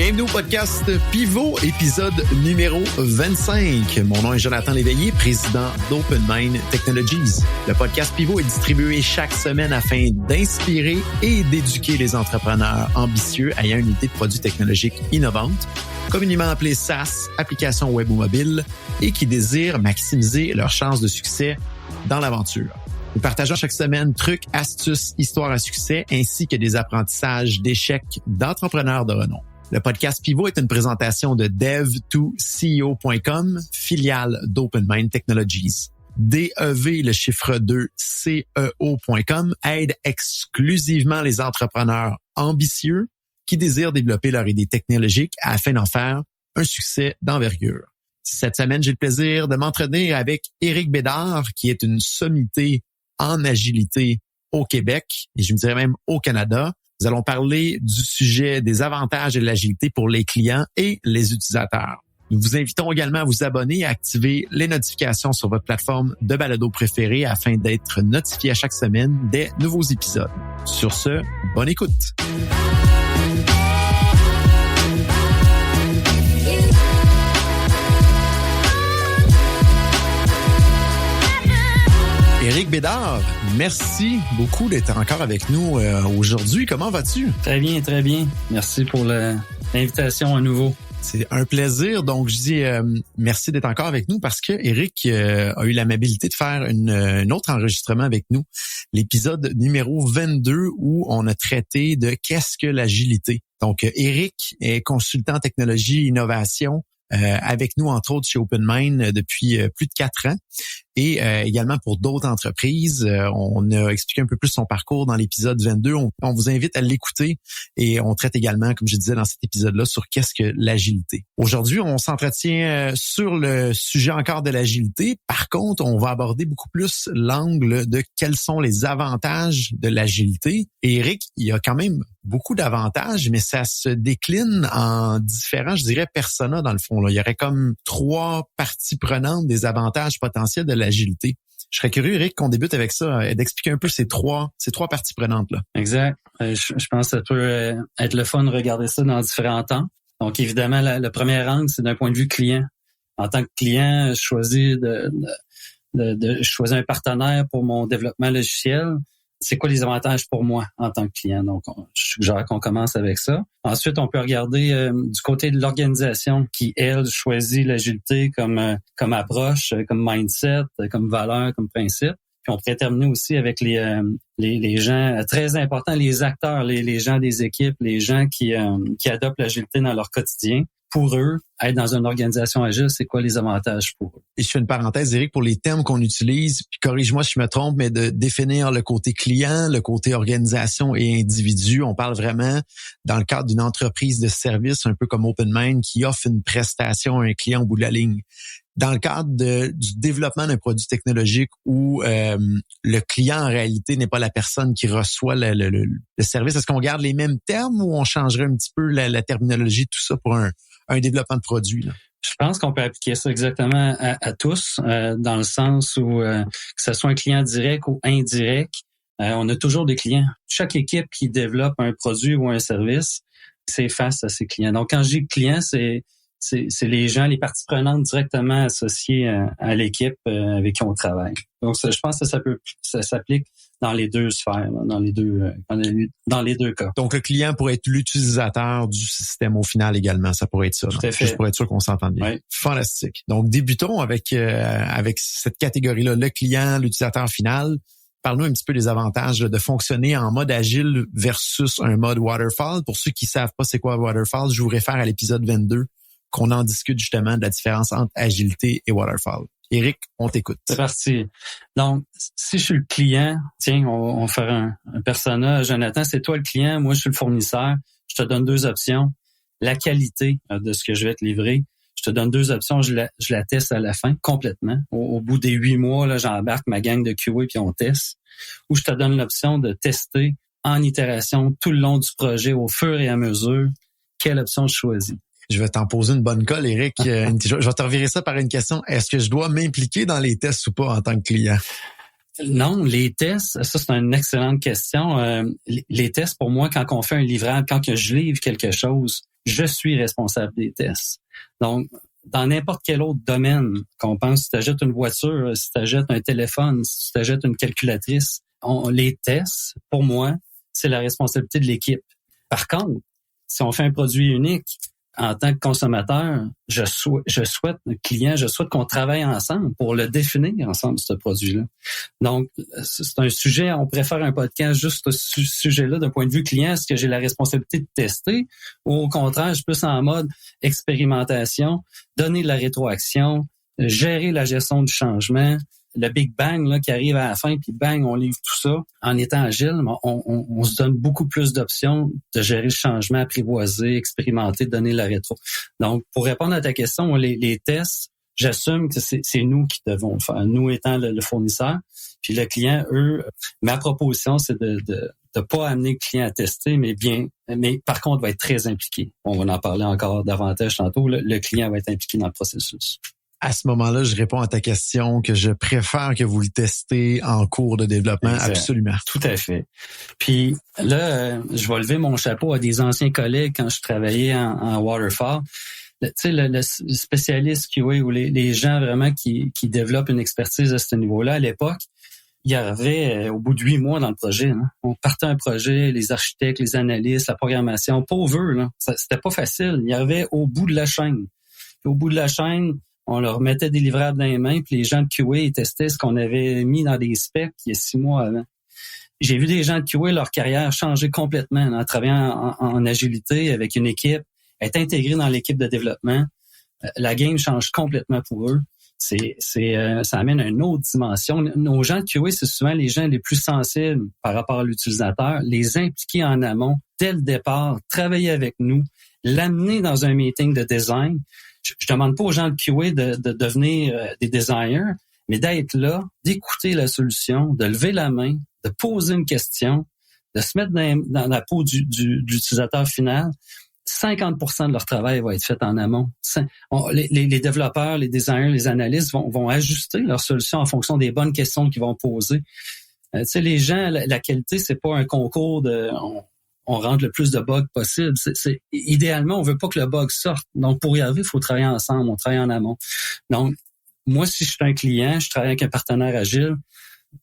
Bienvenue au podcast Pivot, épisode numéro 25. Mon nom est Jonathan Léveillé, président d'OpenMind Technologies. Le podcast Pivot est distribué chaque semaine afin d'inspirer et d'éduquer les entrepreneurs ambitieux ayant une idée de produits technologiques innovantes, communément appelés SaaS, applications web ou mobiles, et qui désirent maximiser leurs chances de succès dans l'aventure. Nous partageons chaque semaine trucs, astuces, histoires à succès, ainsi que des apprentissages d'échecs d'entrepreneurs de renom. Le podcast Pivot est une présentation de dev2ceo.com, filiale d'OpenMind Technologies. DEV, le chiffre 2, CEO.com, aide exclusivement les entrepreneurs ambitieux qui désirent développer leur idée technologique afin d'en faire un succès d'envergure. Cette semaine, j'ai le plaisir de m'entretenir avec Éric Bédard, qui est une sommité en agilité au Québec, et je me dirais même au Canada. Nous allons parler du sujet des avantages de l'agilité pour les clients et les utilisateurs. Nous vous invitons également à vous abonner et à activer les notifications sur votre plateforme de balado préférée afin d'être notifié à chaque semaine des nouveaux épisodes. Sur ce, bonne écoute! Éric Bédard, merci beaucoup d'être encore avec nous aujourd'hui. Comment vas-tu? Très bien, très bien. Merci pour l'invitation à nouveau. C'est un plaisir. Donc, je dis merci d'être encore avec nous parce que Éric a eu l'amabilité de faire un autre enregistrement avec nous, l'épisode numéro 22 où on a traité de qu'est-ce que l'agilité. Donc, Éric est consultant en technologie et innovation avec nous, entre autres, chez OpenMind depuis plus de 4 ans. Et également pour d'autres entreprises. On a expliqué un peu plus son parcours dans l'épisode 22. On vous invite à l'écouter et on traite également, comme je disais dans cet épisode-là, sur qu'est-ce que l'agilité. Aujourd'hui, on s'entretient sur le sujet encore de l'agilité. Par contre, on va aborder beaucoup plus l'angle de quels sont les avantages de l'agilité. Et Éric, il y a quand même beaucoup d'avantages, mais ça se décline en différents, je dirais, personas dans le fond. Là. Il y aurait comme 3 parties prenantes des avantages potentiels de l'agilité. Je serais curieux, Éric, qu'on débute avec ça et d'expliquer un peu ces trois parties prenantes-là. Exact. Je pense que ça peut être le fun de regarder ça dans différents temps. Donc, évidemment, le premier angle, c'est d'un point de vue client. En tant que client, je choisis de choisir un partenaire pour mon développement logiciel. C'est quoi les avantages pour moi en tant que client? Donc, je suggère qu'on commence avec ça. Ensuite, on peut regarder du côté de l'organisation qui, elle, choisit l'agilité comme approche, comme mindset, comme valeur, comme principe. Puis on pourrait terminer aussi avec les gens très importants, les acteurs, les gens des équipes, les gens qui adoptent l'agilité dans leur quotidien. Pour eux, être dans une organisation agile, c'est quoi les avantages pour eux? Et je fais une parenthèse, Éric, pour les termes qu'on utilise, puis corrige-moi si je me trompe, mais de définir le côté client, le côté organisation et individu. On parle vraiment dans le cadre d'une entreprise de service, un peu comme OpenMind, qui offre une prestation à un client au bout de la ligne. Dans le cadre du développement d'un produit technologique où le client, en réalité, n'est pas la personne qui reçoit le service, est-ce qu'on garde les mêmes termes ou on changerait un petit peu la terminologie de tout ça pour un développement de produit, là? Je pense qu'on peut appliquer ça exactement à tous, dans le sens où que ce soit un client direct ou indirect, on a toujours des clients. Chaque équipe qui développe un produit ou un service, c'est face à ses clients. Donc, quand je dis client, c'est les gens, les parties prenantes directement associées à l'équipe avec qui on travaille. Donc, je pense que ça s'applique dans les deux sphères, dans les deux cas. Donc, le client pourrait être l'utilisateur du système au final également. Ça pourrait être ça. Tout à fait. Juste pour être sûr qu'on s'entend bien. Oui. Fantastique. Donc, débutons avec cette catégorie-là, le client, l'utilisateur final. Parle-nous un petit peu des avantages de fonctionner en mode agile versus un mode waterfall. Pour ceux qui savent pas c'est quoi waterfall, je vous réfère à l'épisode 22 qu'on en discute justement de la différence entre agilité et waterfall. Éric, on t'écoute. C'est parti. Donc, si je suis le client, tiens, on va faire un persona. Jonathan, c'est toi le client, moi je suis le fournisseur. Je te donne 2 options. La qualité de ce que je vais te livrer, je te donne 2 options. Je la teste à la fin complètement. Au bout des 8 mois, là, j'embarque ma gang de QA puis on teste. Ou je te donne l'option de tester en itération tout le long du projet au fur et à mesure. Quelle option je choisis? Je vais t'en poser une bonne colle, Éric. Je vais te revirer ça par une question. Est-ce que je dois m'impliquer dans les tests ou pas en tant que client? Non, les tests, ça c'est une excellente question. Les tests, pour moi, quand on fait un livrable, quand que je livre quelque chose, je suis responsable des tests. Donc, dans n'importe quel autre domaine qu'on pense, si tu achètes une voiture, si tu achètes un téléphone, si tu achètes une calculatrice, les tests, pour moi, c'est la responsabilité de l'équipe. Par contre, si on fait un produit unique, en tant que consommateur, je souhaite qu'on travaille ensemble pour le définir ensemble, ce produit-là. Donc, c'est un sujet, on pourrait faire un podcast juste ce sujet-là d'un point de vue client. Est-ce que j'ai la responsabilité de tester ou au contraire, je suis plus en mode expérimentation, donner de la rétroaction, gérer la gestion du changement, le Big Bang là, qui arrive à la fin, puis bang, on livre tout ça. En étant agile, on se donne beaucoup plus d'options de gérer le changement, apprivoiser, expérimenter, donner la rétro. Donc, pour répondre à ta question, les tests, j'assume que c'est nous qui devons le faire, nous étant le fournisseur. Puis le client, ma proposition, c'est de pas amener le client à tester, mais par contre, va être très impliqué. On va en parler encore davantage tantôt. Le client va être impliqué dans le processus. À ce moment-là, je réponds à ta question que je préfère que vous le testez en cours de développement. Exact. Absolument. Tout à fait. Puis là, je vais lever mon chapeau à des anciens collègues quand je travaillais en Waterfall. Tu sais, le spécialiste QA ou les gens vraiment qui développent une expertise à ce niveau-là, à l'époque, il y avait au bout de 8 mois dans le projet. Hein. On partait un projet, les architectes, les analystes, la programmation, pauvres, là. C'était pas facile. Il y avait au bout de la chaîne. Puis, au bout de la chaîne, on leur mettait des livrables dans les mains, puis les gens de QA testaient ce qu'on avait mis dans des specs il y a 6 mois avant. J'ai vu des gens de QA, leur carrière changer complètement en travaillant en agilité avec une équipe, être intégrés dans l'équipe de développement. La game change complètement pour eux. Ça amène à une autre dimension. Nos gens de QA, c'est souvent les gens les plus sensibles par rapport à l'utilisateur, les impliquer en amont dès le départ, travailler avec nous, l'amener dans un meeting de design. Je demande pas aux gens de QA de devenir des designers, mais d'être là, d'écouter la solution, de lever la main, de poser une question, de se mettre dans la peau de l'utilisateur final. 50% de leur travail va être fait en amont. Les développeurs, les designers, les analystes vont ajuster leur solution en fonction des bonnes questions qu'ils vont poser. Tu sais, les gens, la qualité, c'est pas un concours de... On rentre le plus de bugs possible. Idéalement, on veut pas que le bug sorte. Donc, pour y arriver, il faut travailler ensemble. On travaille en amont. Donc, moi, si je suis un client, je travaille avec un partenaire agile,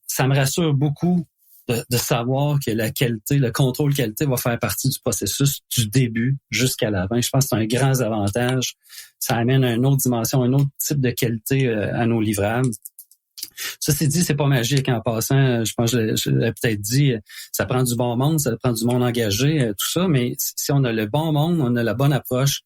ça me rassure beaucoup de savoir que la qualité, le contrôle qualité va faire partie du processus du début jusqu'à la fin. Je pense que c'est un grand avantage. Ça amène à une autre dimension, un autre type de qualité à nos livrables. Ceci dit, c'est pas magique en passant. Je pense que je l'ai peut-être dit, ça prend du bon monde, ça prend du monde engagé, tout ça. Mais si on a le bon monde, on a la bonne approche,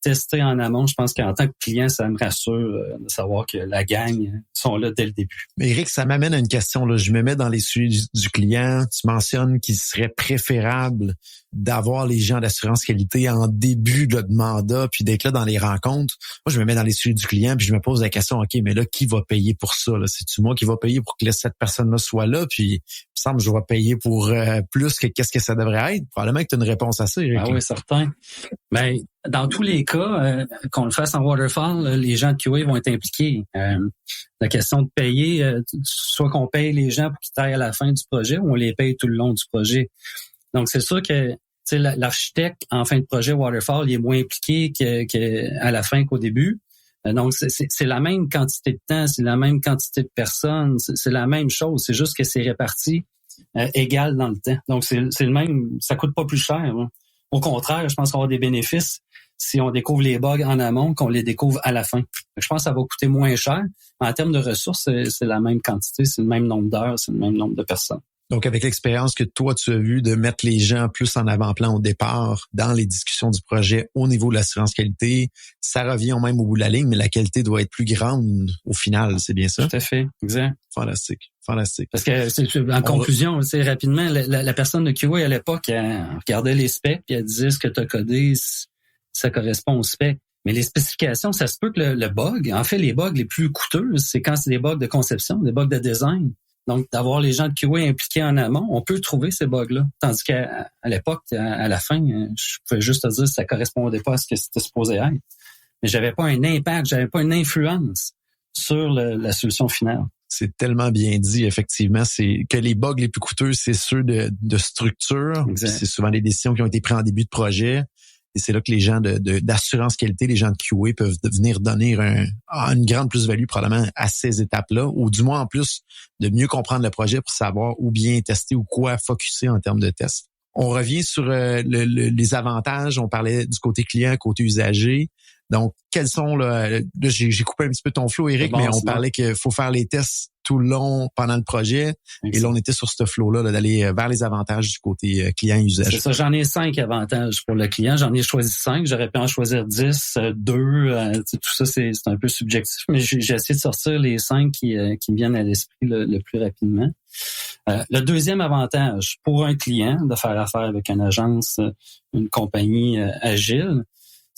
tester en amont, je pense qu'en tant que client, ça me rassure de savoir que la gang sont là dès le début. Mais Eric, ça m'amène à une question. Là. Je me mets dans les sujets du client. Tu mentionnes qu'il serait préférable d'avoir les gens d'assurance qualité en début de mandat, puis d'être là dans les rencontres. Moi, je me mets dans les sujets du client, puis je me pose la question, OK, mais là, qui va payer pour ça? Là? C'est-tu moi qui va payer pour que cette personne-là soit là? Puis, il me semble que je vais payer pour plus que qu'est-ce que ça devrait être. Probablement que tu as une réponse à ça, Eric. Ah oui, certain. Mais dans tous les cas, qu'on le fasse en Waterfall, les gens de QA vont être impliqués. La question de payer, soit qu'on paye les gens pour qu'ils travaillent à la fin du projet ou on les paye tout le long du projet. Donc, c'est sûr que l'architecte en fin de projet Waterfall, il est moins impliqué qu'à la fin qu'au début. Donc, c'est la même quantité de temps, c'est la même quantité de personnes, c'est la même chose. C'est juste que c'est réparti égal dans le temps. Donc, c'est le même, ça coûte pas plus cher. Hein. Au contraire, je pense qu'on va avoir des bénéfices si on découvre les bugs en amont qu'on les découvre à la fin. Je pense que ça va coûter moins cher. Mais en termes de ressources, c'est la même quantité, c'est le même nombre d'heures, c'est le même nombre de personnes. Donc, avec l'expérience que toi, tu as vue de mettre les gens plus en avant-plan au départ dans les discussions du projet au niveau de l'assurance qualité, ça revient au même au bout de la ligne, mais la qualité doit être plus grande au final, c'est bien ça? Tout à fait, exact. Fantastique. Parce que, en conclusion, rapidement, la personne de QA à l'époque, elle regardait les specs et elle disait ce que tu as codé, ça correspond aux specs. Mais les spécifications, ça se peut que le bug, en fait, les bugs les plus coûteux, c'est quand c'est des bugs de conception, des bugs de design. Donc, d'avoir les gens de QA impliqués en amont, on peut trouver ces bugs-là. Tandis qu'à l'époque, à la fin, je pouvais juste te dire que ça correspondait pas à ce que c'était supposé être. Mais j'avais pas un impact, j'avais pas une influence sur la solution finale. C'est tellement bien dit, effectivement. C'est que les bugs les plus coûteux, c'est ceux de structure. C'est souvent des décisions qui ont été prises en début de projet. Et c'est là que les gens d'assurance qualité, les gens de QA peuvent venir donner une grande plus-value probablement à ces étapes-là, ou du moins en plus de mieux comprendre le projet pour savoir où bien tester ou quoi focusser en termes de tests. On revient sur les avantages. On parlait du côté client, côté usager. Donc, quels sont là, j'ai coupé un petit peu ton flow, Éric, mais on parlait qu'il faut faire les tests tout le long pendant le projet. Exactement. Et là, on était sur ce flow-là d'aller vers les avantages du côté client et usager. C'est ça, j'en ai 5 avantages pour le client. J'en ai choisi 5. J'aurais pu en choisir 10, 2. Tout ça, c'est un peu subjectif, mais j'ai essayé de sortir les 5 qui me viennent à l'esprit le plus rapidement. Le deuxième avantage pour un client de faire affaire avec une agence, une compagnie agile,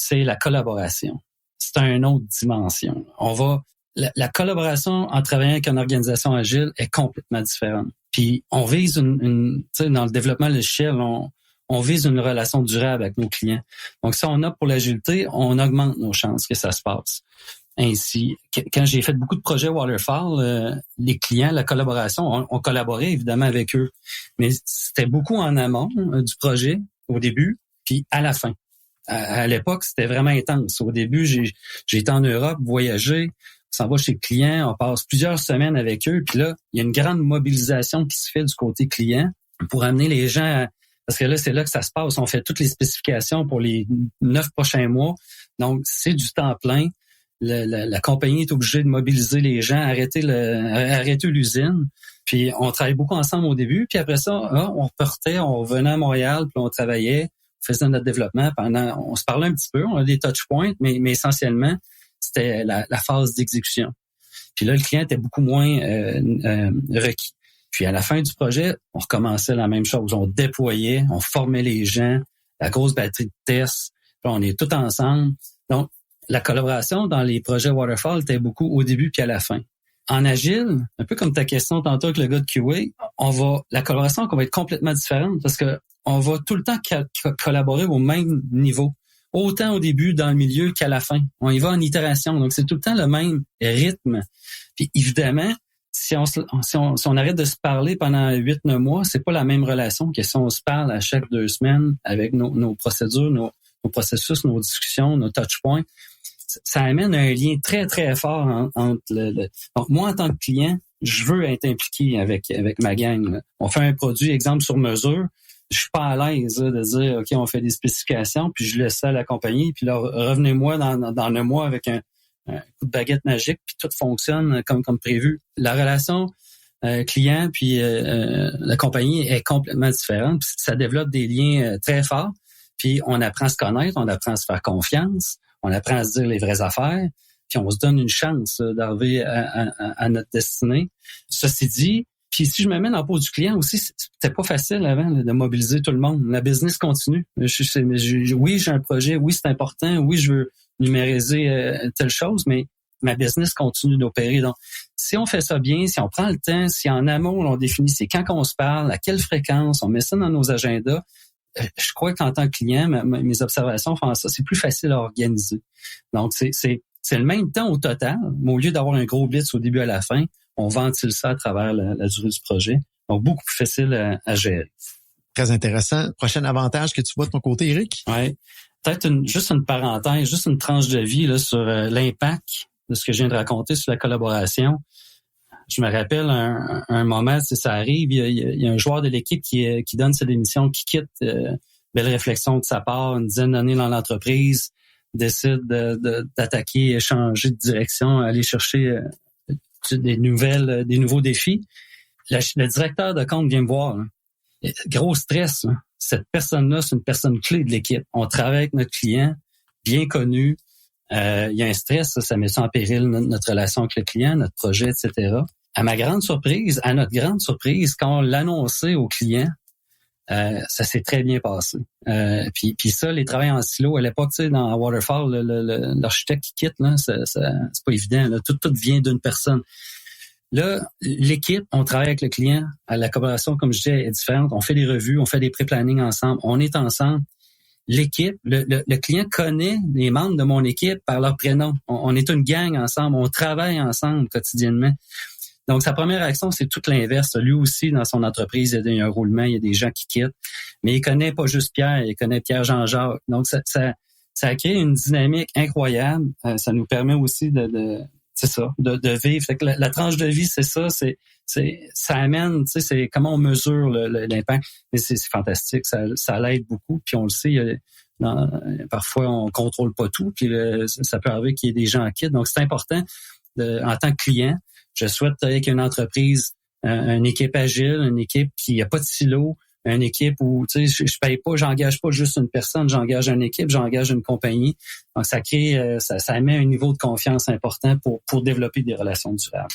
c'est la collaboration. C'est une autre dimension. La collaboration en travaillant avec une organisation agile est complètement différente. Puis on vise tu sais, dans le développement logiciel, on vise une relation durable avec nos clients. Donc si on opte pour l'agilité, on augmente nos chances que ça se passe. Ainsi, quand j'ai fait beaucoup de projets Waterfall, les clients, la collaboration, on collaborait évidemment avec eux, mais c'était beaucoup en amont du projet au début, puis à la fin. À l'époque, c'était vraiment intense. Au début, j'ai été en Europe, voyagé, on s'en va chez le client, on passe plusieurs semaines avec eux, puis là, il y a une grande mobilisation qui se fait du côté client pour amener les gens parce que là, c'est là que ça se passe. On fait toutes les spécifications pour les 9 prochains mois. Donc, c'est du temps plein. La compagnie est obligée de mobiliser les gens, arrêter l'usine. Puis, on travaille beaucoup ensemble au début. Puis après ça, on repartait, on revenait à Montréal, puis on travaillait, on faisait notre développement. On se parlait un petit peu, on a des touch points, mais essentiellement, c'était la phase d'exécution. Puis là, le client était beaucoup moins requis. Puis à la fin du projet, on recommençait la même chose. On déployait, on formait les gens, la grosse batterie de tests. Puis on est tous ensemble. Donc, la collaboration dans les projets Waterfall était beaucoup au début puis à la fin. En agile, un peu comme ta question tantôt avec le gars de QA, la collaboration va être complètement différente parce que on va tout le temps collaborer au même niveau. Autant au début, dans le milieu qu'à la fin. On y va en itération. Donc, c'est tout le temps le même rythme. Puis, évidemment, si on arrête de se parler pendant 8-9 mois, c'est pas la même relation que si on se parle à chaque 2 semaines avec nos procédures, nos processus, nos discussions, nos touch points. Ça amène un lien très, très fort entre Donc, moi, en tant que client, je veux être impliqué avec ma gang. Là. On fait un produit, exemple, sur mesure. Je suis pas à l'aise de dire, OK, on fait des spécifications, puis je laisse ça à la compagnie, puis là, revenez-moi dans le mois avec un coup de baguette magique, puis tout fonctionne comme prévu. La relation client puis la compagnie est complètement différente, puis ça développe des liens très forts, puis on apprend à se connaître, on apprend à se faire confiance, on apprend à se dire les vraies affaires, puis on se donne une chance d'arriver à notre destinée. Ceci dit, puis si je me mets dans la peau du client aussi, c'était pas facile avant de mobiliser tout le monde. La business continue. Oui, j'ai un projet, oui, c'est important, oui, je veux numériser telle chose, mais ma business continue d'opérer. Donc, si on fait ça bien, si on prend le temps, si en amont, on définit c'est quand qu'on se parle, à quelle fréquence, on met ça dans nos agendas, je crois qu'en tant que client, mes observations font ça, c'est plus facile à organiser. Donc, c'est le même temps au total, mais au lieu d'avoir un gros blitz au début à la fin, on ventile ça à travers la durée du projet. Donc, beaucoup plus facile à gérer. Très intéressant. Prochain avantage que tu vois de ton côté, Éric? Oui. Peut-être juste une parenthèse, juste une tranche de vie là, sur l'impact de ce que je viens de raconter sur la collaboration. Je me rappelle un moment, ça arrive, il y a un joueur de l'équipe qui donne sa démission, qui quitte, belle réflexion de sa part, une dizaine d'années dans l'entreprise, décide d'attaquer, changer de direction, aller chercher des nouveaux défis. Le directeur de compte vient me voir. Là. Gros stress. Là. Cette personne-là, c'est une personne clé de l'équipe. On travaille avec notre client, bien connu. Il y a un stress, ça met ça en péril notre relation avec le client, notre projet, etc. À notre grande surprise, quand on l'annonçait au client, ça s'est très bien passé. Puis ça, les travails en silo, à l'époque, tu sais, dans Waterfall, l'architecte qui quitte, là, c'est pas évident. Là. Tout vient d'une personne. Là, l'équipe, on travaille avec le client. La collaboration, comme je disais, est différente. On fait des revues, on fait des pré-plannings ensemble. On est ensemble. L'équipe, le client connaît les membres de mon équipe par leur prénom. On est une gang ensemble. On travaille ensemble quotidiennement. Donc, sa première action, c'est tout l'inverse. Lui aussi, dans son entreprise, il y a un roulement, il y a des gens qui quittent. Mais il connaît pas juste Pierre, il connaît Pierre-Jean-Jacques. Donc, ça a créé une dynamique incroyable. Ça nous permet aussi de vivre. Fait que la tranche de vie, c'est ça, ça amène, tu sais, c'est comment on mesure l'impact. Mais c'est fantastique, ça l'aide beaucoup. Puis on le sait, parfois on contrôle pas tout, puis ça peut arriver qu'il y ait des gens qui quittent. Donc c'est important, en tant que client, je souhaite avec une entreprise, une équipe agile, une équipe qui a pas de silo, une équipe où, tu sais, je paye pas, j'engage pas juste une personne, j'engage une équipe, j'engage une compagnie. Donc, ça crée, ça met un niveau de confiance important pour développer des relations durables.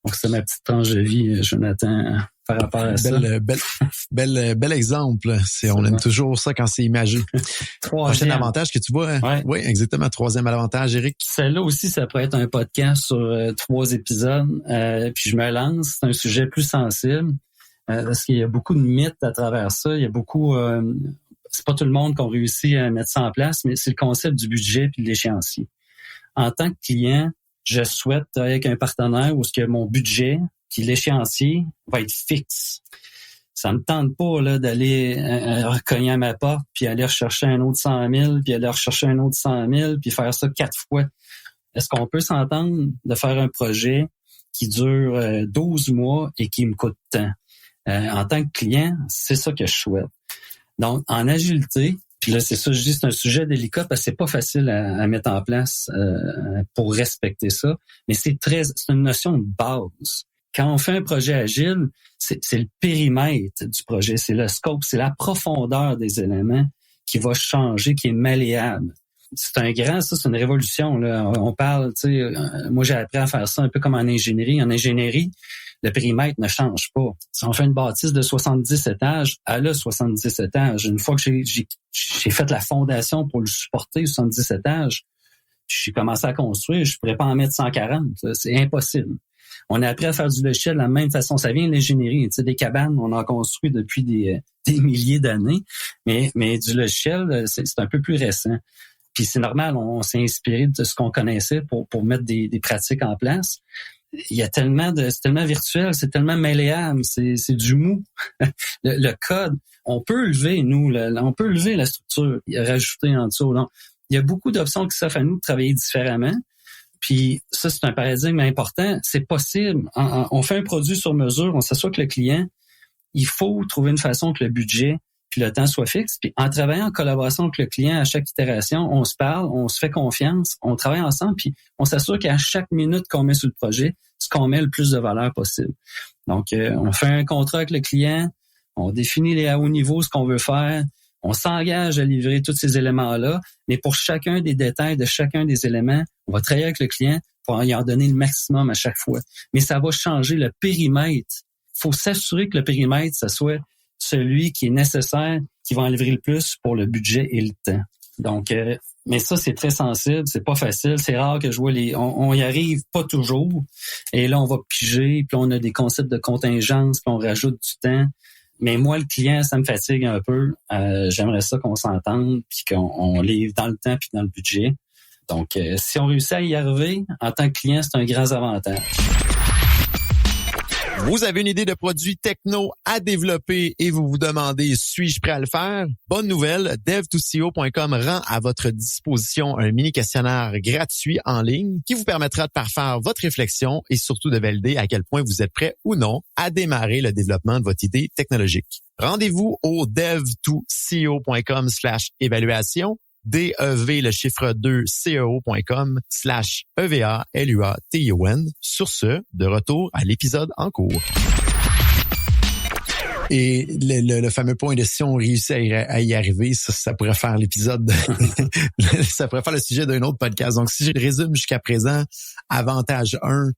Donc, c'est ma petite tranche de vie, Jonathan, par rapport à ça. Bel exemple. On aime toujours ça quand c'est imagé. Prochain avantage que tu vois. Ouais. Oui, exactement. Troisième avantage, Éric. Celle-là aussi, ça pourrait être un podcast sur 3 épisodes. Puis je me lance. C'est un sujet plus sensible. Parce qu'il y a beaucoup de mythes à travers ça. Il y a beaucoup... c'est pas tout le monde qui a réussi à mettre ça en place, mais c'est le concept du budget puis de l'échéancier. En tant que client, je souhaite travailler avec un partenaire où ce que mon budget puis l'échéancier va être fixe. Ça me tente pas là d'aller cogner à ma porte puis aller rechercher un autre 100 000 puis aller rechercher un autre 100 000 puis faire ça 4 fois. Est-ce qu'on peut s'entendre de faire un projet qui dure 12 mois et qui me coûte tant? En tant que client, c'est ça que je souhaite. Donc, en agilité, puis là, c'est ça, je dis, c'est un sujet délicat parce que c'est pas facile à mettre en place pour respecter ça, mais c'est une notion de base. Quand on fait un projet agile, c'est le périmètre du projet, c'est le scope, c'est la profondeur des éléments qui va changer, qui est malléable. C'est une révolution, là. On parle, tu sais, moi j'ai appris à faire ça un peu comme en ingénierie. En ingénierie, le périmètre ne change pas. Si on fait une bâtisse de 70 étages, elle a 70 étages. Une fois que j'ai fait la fondation pour le supporter, 70 étages, j'ai commencé à construire, je pourrais pas en mettre 140. Là. C'est impossible. On a appris à faire du logiciel de la même façon. Ça vient de l'ingénierie. Tu sais, des cabanes, on en construit depuis des milliers d'années. Mais du logiciel, c'est un peu plus récent. Puis c'est normal, on s'est inspiré de ce qu'on connaissait pour mettre des pratiques en place. Il y a c'est tellement virtuel, c'est tellement malléable, c'est du mou. le code, on peut lever, on peut lever la structure, rajouter en dessous. Donc, il y a beaucoup d'options qui s'offrent à nous de travailler différemment. Puis ça, c'est un paradigme important. C'est possible. On fait un produit sur mesure, on s'assure que le client, il faut trouver une façon que le budget puis le temps soit fixe. Puis en travaillant en collaboration avec le client à chaque itération, on se parle, on se fait confiance, on travaille ensemble, puis on s'assure qu'à chaque minute qu'on met sur le projet, ce qu'on met le plus de valeur possible. Donc, on fait un contrat avec le client, on définit les hauts niveaux, ce qu'on veut faire, on s'engage à livrer tous ces éléments-là, mais pour chacun des détails de chacun des éléments, on va travailler avec le client pour y en donner le maximum à chaque fois. Mais ça va changer le périmètre. Il faut s'assurer que le périmètre, ça soit celui qui est nécessaire, qui va en livrer le plus pour le budget et le temps. Donc, mais ça, c'est très sensible, c'est pas facile. C'est rare que je vois on y arrive pas toujours. Et là, on va piger, puis on a des concepts de contingence, puis on rajoute du temps. Mais moi, le client, ça me fatigue un peu. J'aimerais ça qu'on s'entende, puis qu'on livre dans le temps, puis dans le budget. Donc, si on réussit à y arriver, en tant que client, c'est un grand avantage. Vous avez une idée de produit techno à développer et vous vous demandez, suis-je prêt à le faire? Bonne nouvelle, dev2co.com rend à votre disposition un mini questionnaire gratuit en ligne qui vous permettra de parfaire votre réflexion et surtout de valider à quel point vous êtes prêt ou non à démarrer le développement de votre idée technologique. Rendez-vous au dev2co.com/évaluation, DEV le chiffre 2 CEO.com/EVALUATION. Sur ce, de retour à l'épisode en cours. Et le fameux point de si on réussit à y arriver, ça pourrait faire l'épisode, ça pourrait faire le sujet d'un autre podcast. Donc, si je résume jusqu'à présent, avantage 1,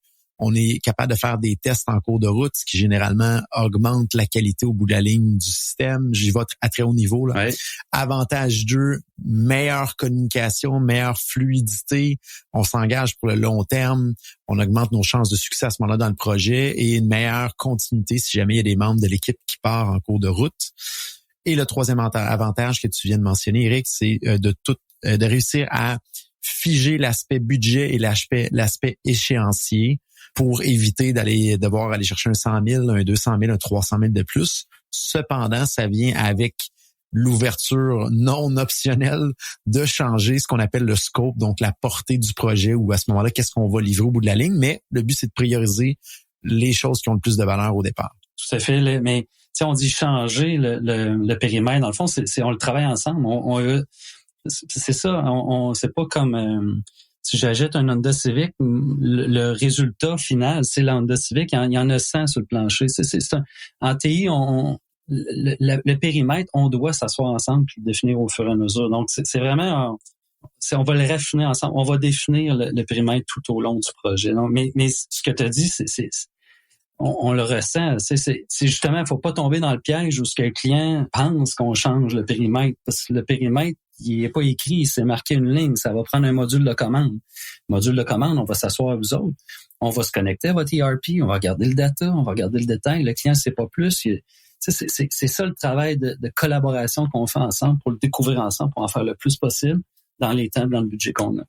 on est capable de faire des tests en cours de route, ce qui généralement augmente la qualité au bout de la ligne du système. J'y vais à très haut niveau, là. Ouais. Avantage 2, meilleure communication, meilleure fluidité. On s'engage pour le long terme. On augmente nos chances de succès à ce moment-là dans le projet et une meilleure continuité si jamais il y a des membres de l'équipe qui partent en cours de route. Et le troisième avantage que tu viens de mentionner, Eric, c'est de réussir à figer l'aspect budget et l'aspect échéancier pour éviter devoir aller chercher un 100 000, un 200 000, un 300 000 de plus. Cependant, ça vient avec l'ouverture non optionnelle de changer ce qu'on appelle le scope, donc la portée du projet, ou à ce moment-là, qu'est-ce qu'on va livrer au bout de la ligne. Mais le but, c'est de prioriser les choses qui ont le plus de valeur au départ. Tout à fait. Mais on dit changer le périmètre. Dans le fond, c'est on le travaille ensemble. C'est ça. C'est pas comme si j'achète un Honda Civic, le résultat final, c'est la Honda Civic. Il y en a 100 sur le plancher. En TI, le périmètre, on doit s'asseoir ensemble et le définir au fur et à mesure. Donc, c'est vraiment, on va le raffiner ensemble. On va définir le périmètre tout au long du projet. Donc, mais ce que tu as dit, on le ressent. C'est justement, il faut pas tomber dans le piège où ce que le client pense qu'on change le périmètre. Parce que le périmètre, il est pas écrit, c'est marqué une ligne. Ça va prendre un module de commande. Module de commande, on va s'asseoir vous autres. On va se connecter à votre ERP, on va regarder le data, on va regarder le détail. Le client sait pas plus. C'est ça le travail de collaboration qu'on fait ensemble pour le découvrir ensemble, pour en faire le plus possible dans les temps, dans le budget qu'on a.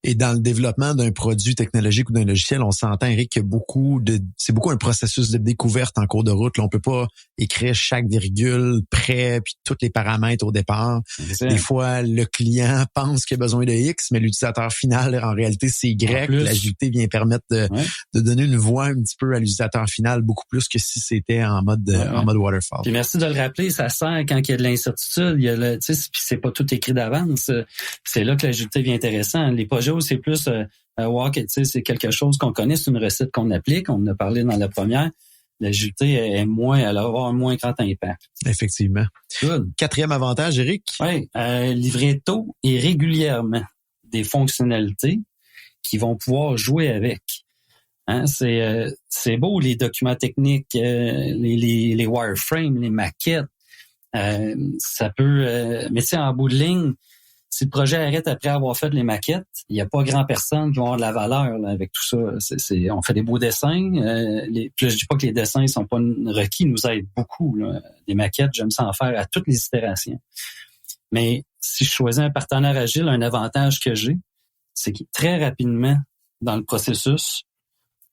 Et dans le développement d'un produit technologique ou d'un logiciel, on s'entend, Eric, qu'il y a c'est beaucoup un processus de découverte en cours de route. Là, on peut pas écrire chaque virgule près puis tous les paramètres au départ. Des fois, le client pense qu'il a besoin de X, mais l'utilisateur final, en réalité, c'est Y. L'agilité vient permettre de donner une voix un petit peu à l'utilisateur final, beaucoup plus que si c'était en mode waterfall. Puis merci de le rappeler, ça sert quand il y a de l'incertitude. Il y a puis c'est pas tout écrit d'avance. C'est là que l'agilité devient intéressant. Les projets où c'est plus voir que c'est quelque chose qu'on connaît, c'est une recette qu'on applique. On en a parlé dans la première. L'agilité elle va avoir un moins grand impact. Effectivement. Good. 4e avantage, Eric? Oui, livrer tôt et régulièrement des fonctionnalités qui vont pouvoir jouer avec. Hein, c'est beau les documents techniques, les wireframes, les maquettes. Ça peut, mais tu sais, en bout de ligne, si le projet arrête après avoir fait les maquettes, il n'y a pas grand personne qui va avoir de la valeur là, avec tout ça. On fait des beaux dessins. Puis là, je dis pas que les dessins sont pas requis, ils nous aident beaucoup. Là. Des maquettes, j'aime ça en faire à toutes les itérations. Mais si je choisis un partenaire agile, un avantage que j'ai, c'est que très rapidement, dans le processus,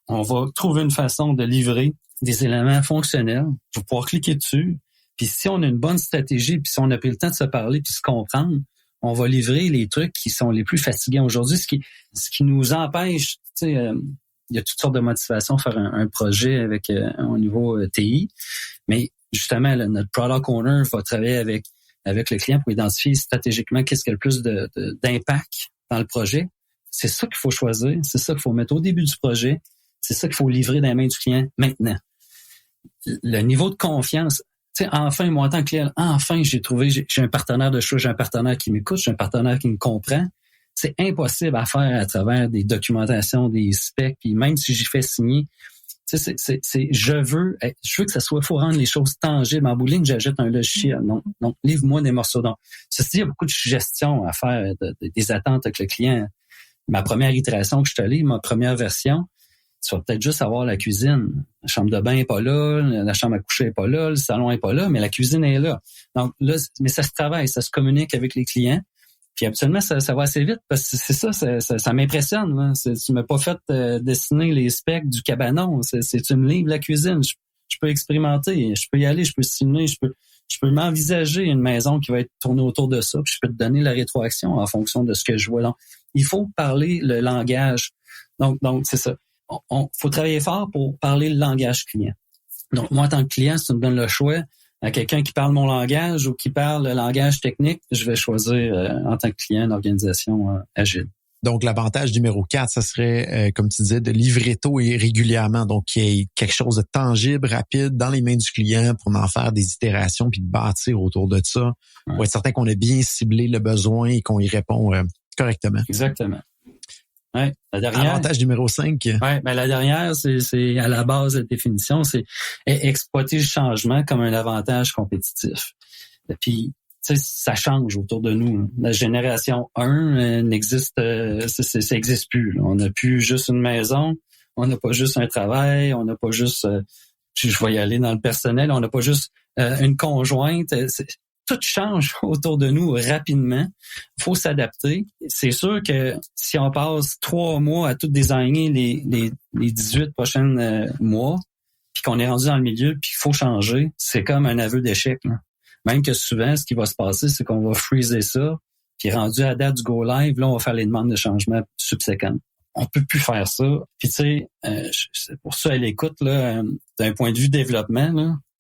on va trouver une façon de livrer des éléments fonctionnels. Je vais pouvoir cliquer dessus. Puis si on a une bonne stratégie, puis si on a pris le temps de se parler puis se comprendre, on va livrer les trucs qui sont les plus fatigants aujourd'hui, ce qui nous empêche, tu sais, il y a toutes sortes de motivations à faire un projet avec au niveau TI, mais justement, notre product owner va travailler avec le client pour identifier stratégiquement qu'est-ce qui a le plus d'impact dans le projet. C'est ça qu'il faut choisir, c'est ça qu'il faut mettre au début du projet, c'est ça qu'il faut livrer dans les mains du client maintenant. Le niveau de confiance, tu sais, enfin, moi, en tant que client, enfin, j'ai un partenaire de choix, j'ai un partenaire qui m'écoute, j'ai un partenaire qui me comprend. C'est impossible à faire à travers des documentations, des specs, puis même si j'y fais signer, tu sais, je veux que ça soit, faut rendre les choses tangibles. En bout de ligne, j'achète un logiciel. Non, livre-moi des morceaux. Donc, ceci dit, il y a beaucoup de suggestions à faire, des attentes avec le client. Ma première itération que je te livre, ma première version, tu vas peut-être juste avoir la cuisine. La chambre de bain est pas là, la chambre à coucher est pas là, le salon est pas là, mais la cuisine est là. Donc là, mais ça se travaille, ça se communique avec les clients. Puis absolument, ça va assez vite parce que c'est ça m'impressionne. Là. Tu m'as pas fait dessiner les specs du cabanon. Tu me livres la cuisine. Je peux expérimenter, je peux y aller, je peux simuler, je peux m'envisager une maison qui va être tournée autour de ça. Puis je peux te donner la rétroaction en fonction de ce que je vois. Donc, il faut parler le langage. Donc c'est ça. Faut travailler fort pour parler le langage client. Donc, moi, en tant que client, si tu me donnes le choix à quelqu'un qui parle mon langage ou qui parle le langage technique, je vais choisir, en tant que client, une organisation agile. Donc, l'avantage numéro 4, ça serait, comme tu disais, de livrer tôt et régulièrement. Donc, qu'il y ait quelque chose de tangible, rapide, dans les mains du client pour en faire des itérations puis de bâtir autour de ça. Pour être certain qu'on a bien ciblé le besoin et qu'on y répond correctement. Exactement. Ouais, la dernière. Avantage numéro 5. Ouais, ben la dernière, c'est à la base de la définition, c'est exploiter le changement comme un avantage compétitif. Et puis, tu sais, ça change autour de nous. La génération 1 n'existe, ça existe plus. Là. On n'a plus juste une maison, on n'a pas juste un travail, on n'a pas juste, je vais y aller dans le personnel, on n'a pas juste une conjointe. tout change autour de nous rapidement. Il faut s'adapter. C'est sûr que si on passe 3 mois à tout designer les 18 prochains mois, puis qu'on est rendu dans le milieu, puis qu'il faut changer, c'est comme un aveu d'échec, là. Même que souvent, ce qui va se passer, c'est qu'on va freezer ça, puis rendu à la date du go live, là, on va faire les demandes de changement subséquentes. On peut plus faire ça. Puis tu sais, c'est pour ça à l'écoute, là, d'un point de vue développement,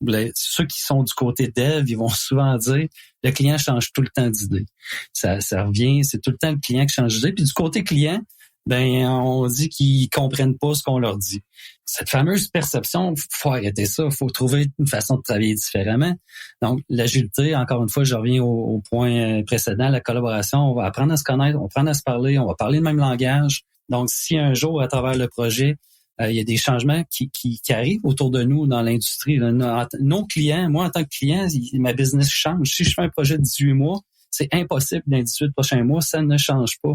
là, ceux qui sont du côté dev, ils vont souvent dire le client change tout le temps d'idée. Ça revient, c'est tout le temps le client qui change d'idée. Puis du côté client, ben on dit qu'ils comprennent pas ce qu'on leur dit. Cette fameuse perception, faut arrêter ça, faut trouver une façon de travailler différemment. Donc l'agilité, encore une fois, je reviens au point précédent, la collaboration, on va apprendre à se connaître, on va apprendre à se parler, on va parler le même langage. Donc si un jour à travers le projet, il y a des changements qui arrivent autour de nous dans l'industrie, là, nos clients, moi en tant que client, ma business change. Si je fais un projet de 18 mois, c'est impossible dans les 18 prochains mois, ça ne change pas.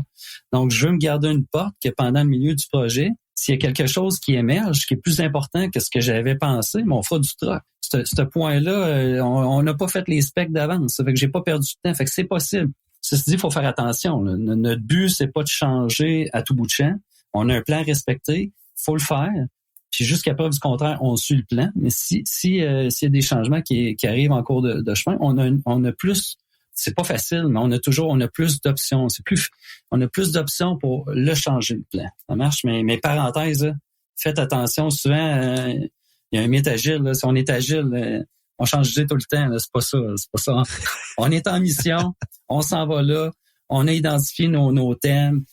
Donc, je veux me garder une porte que pendant le milieu du projet, s'il y a quelque chose qui émerge, qui est plus important que ce que j'avais pensé, mais on fera du troc. Ce point-là, on n'a pas fait les specs d'avance. Ça fait que j'ai pas perdu de temps. Fait que c'est possible. Ceci dit, il faut faire attention, là. Notre but, c'est pas de changer à tout bout de champ. On a un plan respecté, faut le faire. Puis jusqu'à preuve du contraire, on suit le plan. Mais s'il y a des changements qui arrivent en cours de chemin, on a plus. C'est pas facile, mais on a plus d'options. On a plus d'options pour le changer, le plan. Ça marche, mais mes parenthèses, là, faites attention. Souvent, il y a un mythe agile. Là. Si on est agile, on change d'idée tout le temps. Là. C'est pas ça. On est en mission, on s'en va là, on a identifié nos thèmes.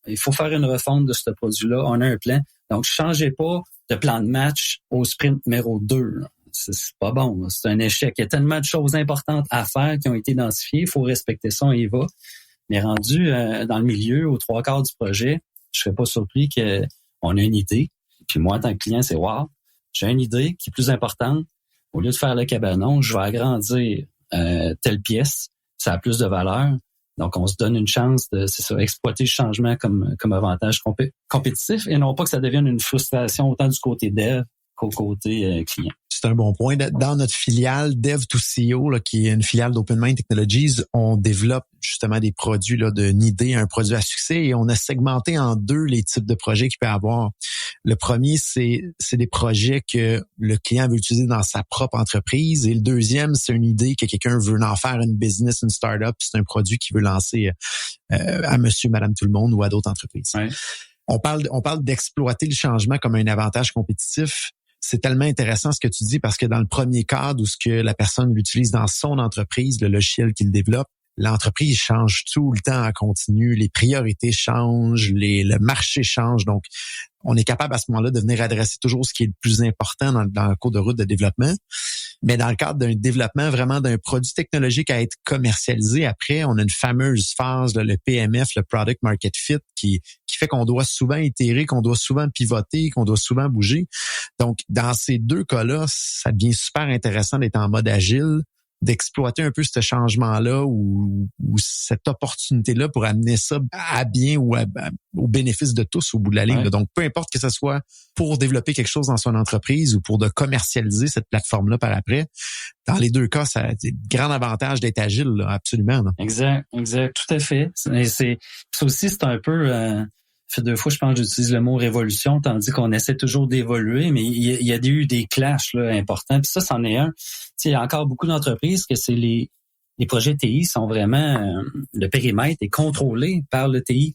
Il faut faire une refonte de ce produit-là. On a un plan. Donc, changez pas de plan de match au sprint numéro 2. Là. C'est pas bon, là. C'est un échec. Il y a tellement de choses importantes à faire qui ont été identifiées. Il faut respecter ça, on y va. Mais rendu dans le milieu, aux 3/4 du projet, je serais pas surpris qu'on ait une idée. Puis moi, en tant que client, c'est wow, j'ai une idée qui est plus importante. Au lieu de faire le cabanon, je vais agrandir telle pièce. Ça a plus de valeur. Donc, on se donne une chance de, exploiter le changement comme avantage compétitif et non pas que ça devienne une frustration autant du côté dev qu'au côté client. C'est un bon point. Dans notre filiale Dev2CEO, là, qui est une filiale d'OpenMind Technologies, on développe justement des produits là, d'une idée à un produit à succès et on a segmenté en 2 les types de projets qu'il peut avoir. Le premier, c'est des projets que le client veut utiliser dans sa propre entreprise et le deuxième, c'est une idée que quelqu'un veut en faire une business, une start-up, c'est un produit qu'il veut lancer à monsieur, madame, tout le monde ou à d'autres entreprises. Ouais. On parle d'exploiter le changement comme un avantage compétitif. C'est tellement intéressant ce que tu dis parce que dans le premier cadre où ce que la personne l'utilise dans son entreprise, le logiciel qu'il développe, l'entreprise change tout le temps en continu, les priorités changent, le marché change. Donc, on est capable à ce moment-là de venir adresser toujours ce qui est le plus important dans le cours de route de développement. Mais dans le cadre d'un développement vraiment d'un produit technologique à être commercialisé, après, on a une fameuse phase, le PMF, le Product Market Fit, qui fait qu'on doit souvent itérer, qu'on doit souvent pivoter, qu'on doit souvent bouger. Donc, dans ces 2 cas-là, ça devient super intéressant d'être en mode agile, d'exploiter un peu ce changement-là ou cette opportunité-là pour amener ça à bien ou au bénéfice de tous au bout de la ligne. Ouais. Donc, peu importe que ce soit pour développer quelque chose dans son entreprise ou pour de commercialiser cette plateforme-là par après, dans les 2 cas, ça a des grands avantages d'être agile, là, absolument. Là. Exact, tout à fait. C'est aussi, c'est un peu... Ça fait 2 fois, je pense, que j'utilise le mot révolution, tandis qu'on essaie toujours d'évoluer, mais il y a eu des clashs là, importants. Puis ça, c'en est un. Il y a encore beaucoup d'entreprises que c'est les projets TI sont vraiment... le périmètre est contrôlé par le TI.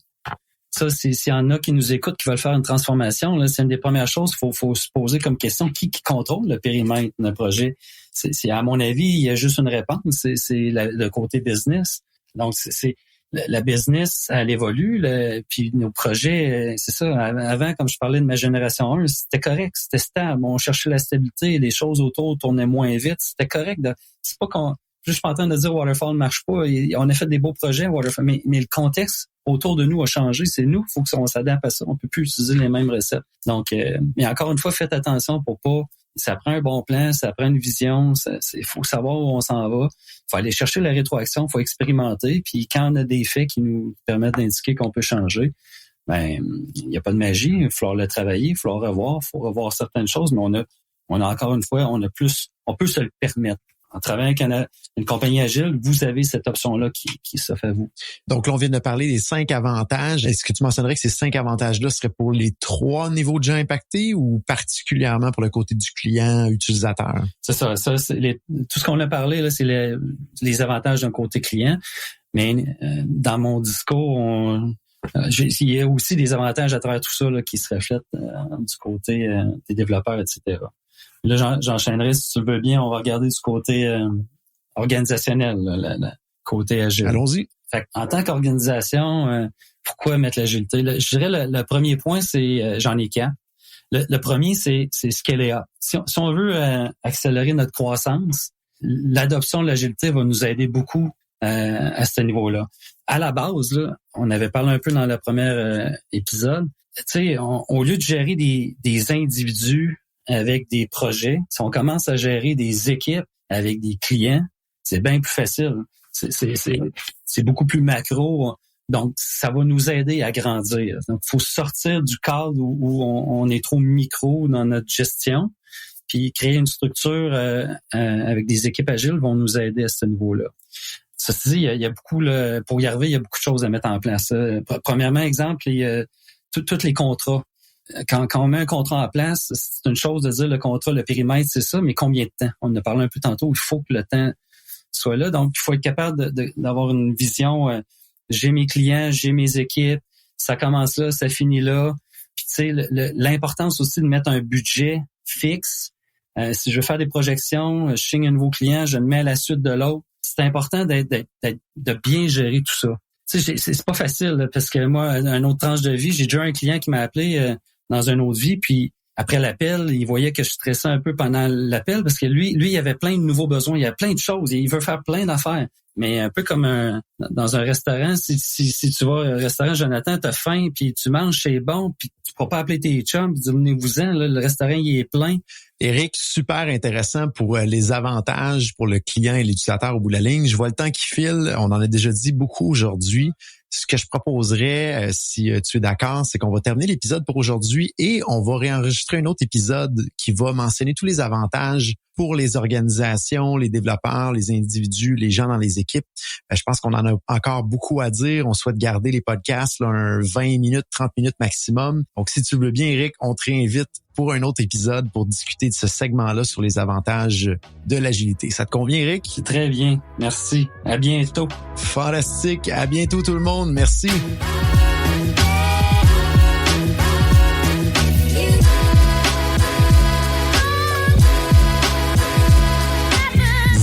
Ça, s'il y en a qui nous écoutent, qui veulent faire une transformation, là, c'est une des premières choses qu'il faut se poser comme question. Qui contrôle le périmètre d'un projet? C'est à mon avis, il y a juste une réponse. C'est le côté business. Donc, la business, elle évolue, puis nos projets, c'est ça. Avant, comme je parlais de ma génération 1, c'était correct, c'était stable. On cherchait la stabilité, les choses autour tournaient moins vite. C'était correct. C'est pas qu'on... Je suis pas en train de dire Waterfall ne marche pas. On a fait des beaux projets, Waterfall, mais le contexte autour de nous a changé. C'est nous, il faut qu'on s'adapte à ça. On peut plus utiliser les mêmes recettes. Donc, mais encore une fois, faites attention pour pas... Ça prend un bon plan, ça prend une vision, il faut savoir où on s'en va. Il faut aller chercher la rétroaction, il faut expérimenter. Puis quand on a des faits qui nous permettent d'indiquer qu'on peut changer, ben il n'y a pas de magie, il va falloir le travailler, il faut revoir certaines choses, mais on a encore une fois, on peut se le permettre. En travaillant avec une compagnie agile, vous avez cette option-là qui s'offre à vous. Donc là, on vient de parler des 5 avantages. Est-ce que tu mentionnerais que ces 5 avantages-là seraient pour les 3 niveaux de gens impactés ou particulièrement pour le côté du client utilisateur? C'est ça. Tout ce qu'on a parlé, là, c'est les avantages d'un côté client. Mais dans mon discours, il y a aussi des avantages à travers tout ça là, qui se reflètent du côté des développeurs, etc. Là, j'enchaînerai, si tu le veux bien, on va regarder du côté organisationnel, le côté agile. Allons-y. Fait en tant qu'organisation, pourquoi mettre l'agilité? Je dirais le premier point, c'est j'en ai 4. Le premier, c'est scaler up. Si on veut accélérer notre croissance, l'adoption de l'agilité va nous aider beaucoup à ce niveau-là. À la base, là, on avait parlé un peu dans le premier épisode, tu sais, au lieu de gérer des individus avec des projets, si on commence à gérer des équipes avec des clients, c'est bien plus facile. C'est beaucoup plus macro. Donc, ça va nous aider à grandir. Donc, il faut sortir du cadre où on est trop micro dans notre gestion, puis créer une structure avec des équipes agiles vont nous aider à ce niveau-là. Ceci dit, il y a beaucoup, pour y arriver, il y a beaucoup de choses à mettre en place. Premièrement, exemple, tous les contrats. Quand on met un contrat en place, c'est une chose de dire le contrat, le périmètre, c'est ça, mais combien de temps? On en a parlé un peu tantôt, il faut que le temps soit là. Donc, il faut être capable d'avoir une vision. J'ai mes clients, j'ai mes équipes, ça commence là, ça finit là. Puis, tu sais, l'importance aussi de mettre un budget fixe. Si je veux faire des projections, je signe un nouveau client, je le mets à la suite de l'autre. C'est important de bien gérer tout ça. Tu sais, c'est pas facile là, parce que moi, une autre tranche de vie, j'ai déjà un client qui m'a appelé dans une autre vie, puis après l'appel, il voyait que je stressais un peu pendant l'appel parce que lui, il avait plein de nouveaux besoins, il y a plein de choses, il veut faire plein d'affaires. Mais un peu comme dans un restaurant, si tu vas au restaurant, Jonathan, t'as faim, puis tu manges, c'est bon, puis tu pourras pas appeler tes chums, puis dire venez-vous-en, là, le restaurant il est plein. Éric, super intéressant pour les avantages pour le client et l'utilisateur au bout de la ligne. Je vois le temps qui file, on en a déjà dit beaucoup aujourd'hui. Ce que je proposerais, si tu es d'accord, c'est qu'on va terminer l'épisode pour aujourd'hui et on va réenregistrer un autre épisode qui va mentionner tous les avantages pour les organisations, les développeurs, les individus, les gens dans les équipes. Je pense qu'on en a encore beaucoup à dire. On souhaite garder les podcasts là, un 20 minutes, 30 minutes maximum. Donc, si tu veux bien, Éric, on te réinvite pour un autre épisode pour discuter de ce segment-là sur les avantages de l'agilité. Ça te convient, Éric? C'est très bien. Merci. À bientôt. Fantastique. À bientôt, tout le monde. Merci.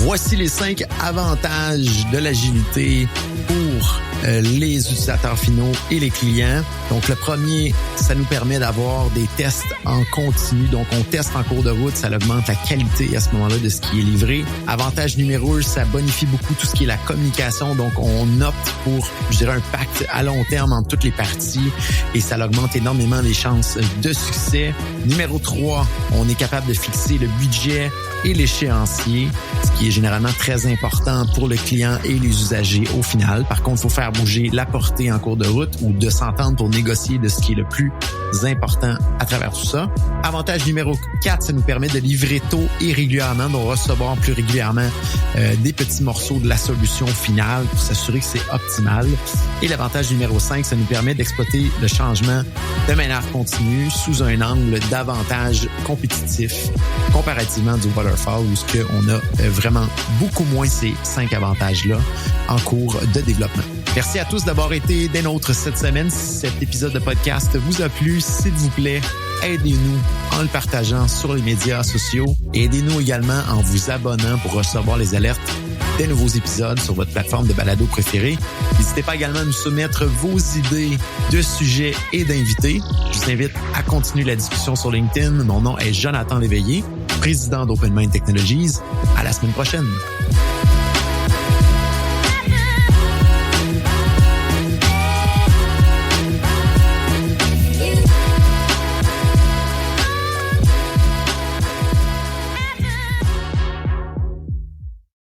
Voici les 5 avantages de l'agilité pour les utilisateurs finaux et les clients. Donc, le premier, ça nous permet d'avoir des tests en continu. Donc, on teste en cours de route, ça augmente la qualité à ce moment-là de ce qui est livré. Avantage numéro 1, ça bonifie beaucoup tout ce qui est la communication. Donc, on opte pour, je dirais, un pacte à long terme entre toutes les parties et ça augmente énormément les chances de succès. Numéro 3, on est capable de fixer le budget et l'échéancier, ce qui est généralement très important pour le client et les usagers au final. Par contre, il faut faire bouger la portée en cours de route ou de s'entendre pour négocier de ce qui est le plus important à travers tout ça. Avantage numéro 4, ça nous permet de livrer tôt et régulièrement, de recevoir plus régulièrement des petits morceaux de la solution finale pour s'assurer que c'est optimal. Et l'avantage numéro 5, ça nous permet d'exploiter le changement de manière continue sous un angle davantage compétitif comparativement du waterfall où on a vraiment beaucoup moins ces 5 avantages-là en cours de développement. Merci à tous d'avoir été des nôtres cette semaine. Si cet épisode de podcast vous a plu, s'il vous plaît, aidez-nous en le partageant sur les médias sociaux et aidez-nous également en vous abonnant pour recevoir les alertes des nouveaux épisodes sur votre plateforme de balado préférée. N'hésitez pas également à nous soumettre vos idées de sujets et d'invités. Je vous invite à continuer la discussion sur LinkedIn. Mon nom est Jonathan Léveillé, président d'Open Mind Technologies. À la semaine prochaine.